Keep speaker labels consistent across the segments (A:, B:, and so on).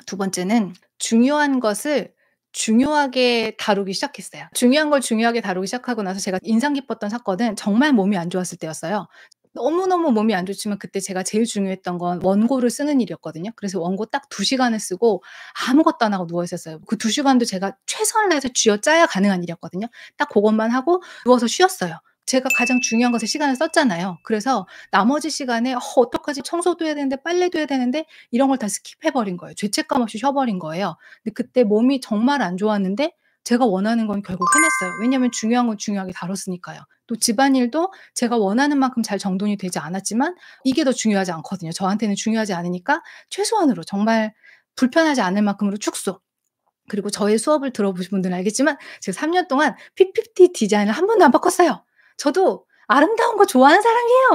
A: 두 번째는 중요한 것을 중요하게 다루기 시작했어요. 중요한 걸 중요하게 다루기 시작하고 나서 제가 인상 깊었던 사건은 정말 몸이 안 좋았을 때였어요. 너무너무 몸이 안 좋지만 그때 제가 제일 중요했던 건 원고를 쓰는 일이었거든요. 그래서 원고 딱 2 시간을 쓰고 아무것도 안 하고 누워 있었어요. 그 2 시간도 제가 최선을 다해서 쥐어짜야 가능한 일이었거든요. 딱 고것만 하고 누워서 쉬었어요. 제가 가장 중요한 것에 시간을 썼잖아요. 그래서 나머지 시간에 '어떡하지? 청소도 해야 되는데 빨래도 해야 되는데.' 이런 걸 다 스킵해 버린 거예요. 죄책감 없이 쉬어 버린 거예요. 근데 그때 몸이 정말 안 좋았는데 제가 원하는 건 결국 해냈어요. 왜냐하면 중요한 건 중요하게 다뤘으니까요. 또 집안일도 제가 원하는 만큼 잘 정돈이 되지 않았지만 이게 더 중요하지 않거든요. 저한테는 중요하지 않으니까 최소한으로 정말 불편하지 않을 만큼으로 축소. 그리고 저의 수업을 들어보신 분들은 알겠지만 제가 3년 동안 PPT 디자인을 한 번도 안 바꿨어요. 저도 아름다운 거 좋아하는 사람이에요.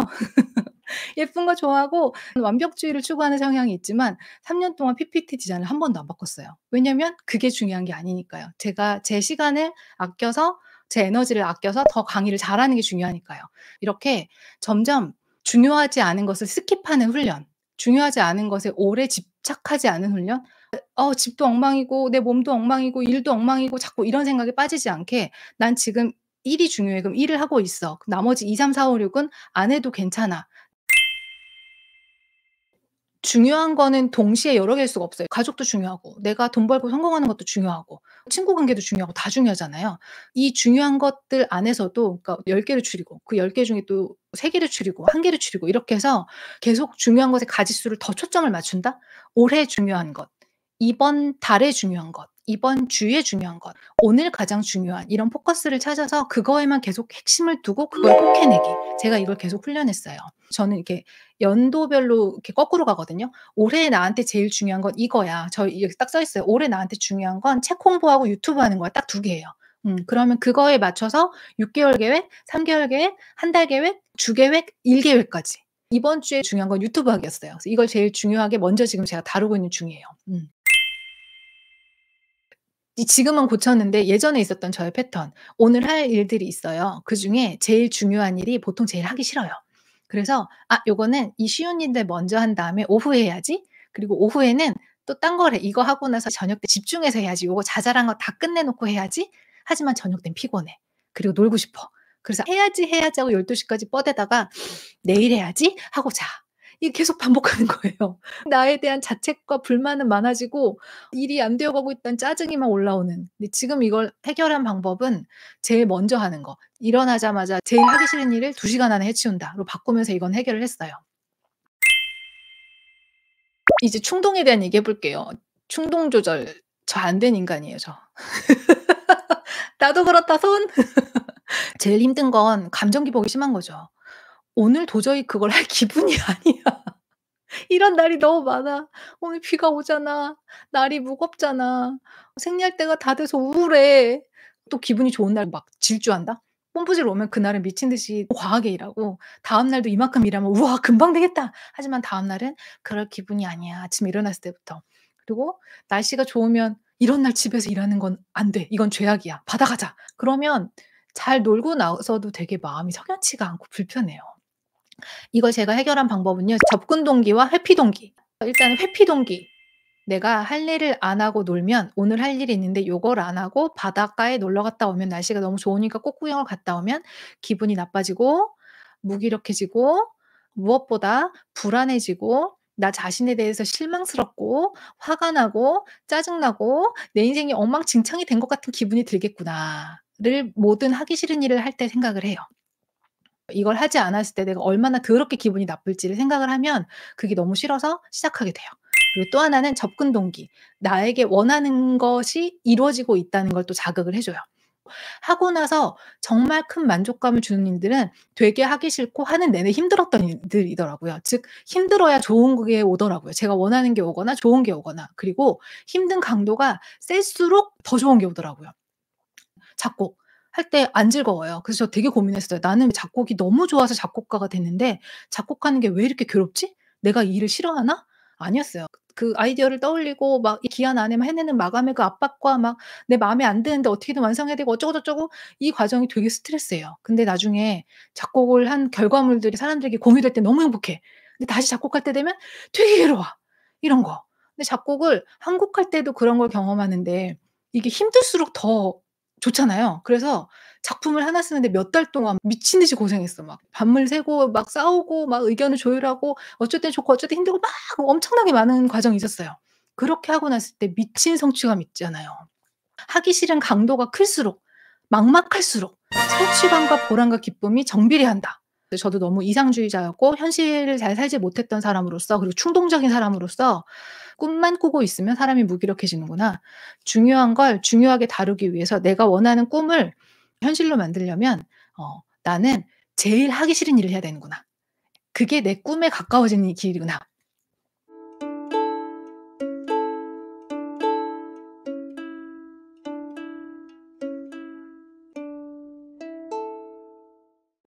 A: 예쁜 거 좋아하고 완벽주의를 추구하는 성향이 있지만 3년 동안 PPT 디자인을 한 번도 안 바꿨어요. 왜냐면 그게 중요한 게 아니니까요. 제가 제 시간을 아껴서 제 에너지를 아껴서 더 강의를 잘하는 게 중요하니까요. 이렇게 점점 중요하지 않은 것을 스킵하는 훈련, 중요하지 않은 것에 오래 집착하지 않은 훈련, 집도 엉망이고 내 몸도 엉망이고 일도 엉망이고 자꾸 이런 생각에 빠지지 않게 '난 지금 일이 중요해. 그럼 일을 하고 있어. 나머지 2, 3, 4, 5, 6은 안 해도 괜찮아.' 중요한 거는 동시에 여러 개일 수가 없어요. 가족도 중요하고 내가 돈 벌고 성공하는 것도 중요하고 친구 관계도 중요하고 다 중요하잖아요. 이 중요한 것들 안에서도 그러니까 10 개를 줄이고 그 10개 중에 또 3 개를 줄이고 1 개를 줄이고 이렇게 해서 계속 중요한 것에 가짓수를 더 초점을 맞춘다? 올해 중요한 것, 이번 달에 중요한 것, 이번 주에 중요한 것, 오늘 가장 중요한 이런 포커스를 찾아서 그거에만 계속 핵심을 두고 그걸 꼭 해내기. 제가 이걸 계속 훈련했어요. 저는 이렇게 연도별로 이렇게 거꾸로 가거든요. 올해 나한테 제일 중요한 건 이거야. 여기 딱 써 있어요. 올해 나한테 중요한 건 책 홍보하고 유튜브 하는 거야. 딱 2 개예요. 그러면 그거에 맞춰서 6 개월 계획, 3 개월 계획, 한 달 계획, 주 계획, 일 계획까지. 이번 주에 중요한 건 유튜브 하기였어요. 그래서 이걸 제일 중요하게 먼저 지금 제가 다루고 있는 중이에요. 지금은 고쳤는데 예전에 있었던 저의 패턴. 오늘 할 일들이 있어요. 그중에 제일 중요한 일이 보통 제일 하기 싫어요. 그래서 '아 요거는 이 쉬운 일들 먼저 한 다음에 오후에 해야지. 그리고 오후에는 또 딴 걸 해. 이거 하고 나서 저녁 때 집중해서 해야지. 요거 자잘한 거 다 끝내 놓고 해야지.' 하지만 저녁 땐 피곤해. 그리고 놀고 싶어. 그래서 '해야지, 해야지.' 하고 12 시까지 뻗에다가 '내일 해야지.' 하고 자. 이게 계속 반복하는 거예요. 나에 대한 자책과 불만은 많아지고 일이 안 되어 가고 있다는 짜증이 막 올라오는. 근데 지금 이걸 해결한 방법은 제일 먼저 하는 거. 일어나자마자 제일 하기 싫은 일을 2 시간 안에 해 치운다로 바꾸면서 이건 해결을 했어요. 이제 충동에 대한 얘기 해 볼게요. 충동 조절 저 안 된 인간이에요 저. 나도 그렇다 손. 제일 힘든 건 감정 기복이 심한 거죠. 오늘 도저히 그걸 할 기분이 아니야. 이런 날이 너무 많아. 오늘 비가 오잖아. 날이 무겁잖아. 생리할 때가 다 돼서 우울해. 또 기분이 좋은 날 막 질주한다? pom프질 오면 그날은 미친 듯이 과하게 일하고 다음 날도 이만큼 일하면 '우와 금방 되겠다.' 하지만 다음 날은 '그럴 기분이 아니야.' 아침에 일어났을 때부터. 그리고 날씨가 좋으면 '이런 날 집에서 일하는 건 안 돼. 이건 죄악이야. 받아 가자.' 그러면 잘 놀고 나서도 되게 마음이 석연치가 않고 불편해요. 이걸 제가 해결한 방법은요. 접근 동기와 회피 동기. 일단은 회피 동기. 내가 할 일을 안 하고 놀면 오늘 할 일이 있는데 요걸 안 하고 바닷가에 놀러 갔다 오면 날씨가 너무 좋으니까 꽃구경을 갔다 오면 기분이 나빠지고 무기력해지고 무엇보다 불안해지고 나 자신에 대해서 실망스럽고 화가 나고 짜증 나고 '내 인생이 엉망진창이 된 것 같은 기분이 들겠구나.'를 모든 하기 싫은 일을 할 때 생각을 해요. 이걸 하지 않았을 때 내가 얼마나 더럽게 기분이 나쁠지를 생각을 하면 그게 너무 싫어서 시작하게 돼요. 그리고 또 하나는 접근 동기. 나에게 원하는 것이 이루어지고 있다는 걸 또 자극을 해 줘요. 하고 나서 정말 큰 만족감을 주는 일들은 되게 하기 싫고 하는 내내 힘들었던 일들이더라고요. 즉 힘들어야 좋은 게 오더라고요. 제가 원하는 게 오거나 좋은 게 오거나. 그리고 힘든 강도가 셀수록 더 좋은 게 오더라고요. 작곡 할 때 안 즐거워요. 그래서 저 되게 고민했어요. '나는 작곡이 너무 좋아서 작곡가가 됐는데 작곡하는 게 왜 이렇게 괴롭지? 내가 이 일을 싫어하나?' 아니었어요. 그 아이디어를 떠올리고 막 이 기한 안에만 해내는 마감의 그 압박과 막 내 마음에 안 드는데 어떻게든 완성해야 되고 어쩌고저쩌고 이 과정이 되게 스트레스예요. 근데 나중에 작곡을 한 결과물들이 사람들에게 공유될 때 너무 행복해. 근데 다시 작곡할 때 되면 되게 괴로워. 이런 거. 근데 작곡을 한 곡 할 때도 그런 걸 경험하는데 이게 힘들수록 더 좋잖아요. 그래서 작품을 하나 쓰는데 몇 달 동안 미친 듯이 고생했어. 막 밤을 새고 막 싸우고 막 의견을 조율하고 어쩔 땐 좋고 어쩔 땐 힘들고 막 엄청나게 많은 과정이 있었어요. 그렇게 하고 났을 때 미친 성취감 있잖아요. 하기 싫은 강도가 클수록 막막할수록 성취감과 보람과 기쁨이 정비례한다. 근데 저도 너무 이상주의자였고 현실을 잘 살지 못했던 사람으로서 그리고 충동적인 사람으로서 '꿈만 꾸고 있으면 사람이 무기력해지는구나. 중요한 걸 중요하게 다루기 위해서 내가 원하는 꿈을 현실로 만들려면 나는 제일 하기 싫은 일을 해야 되는구나. 그게 내 꿈에 가까워지는 길이구나.'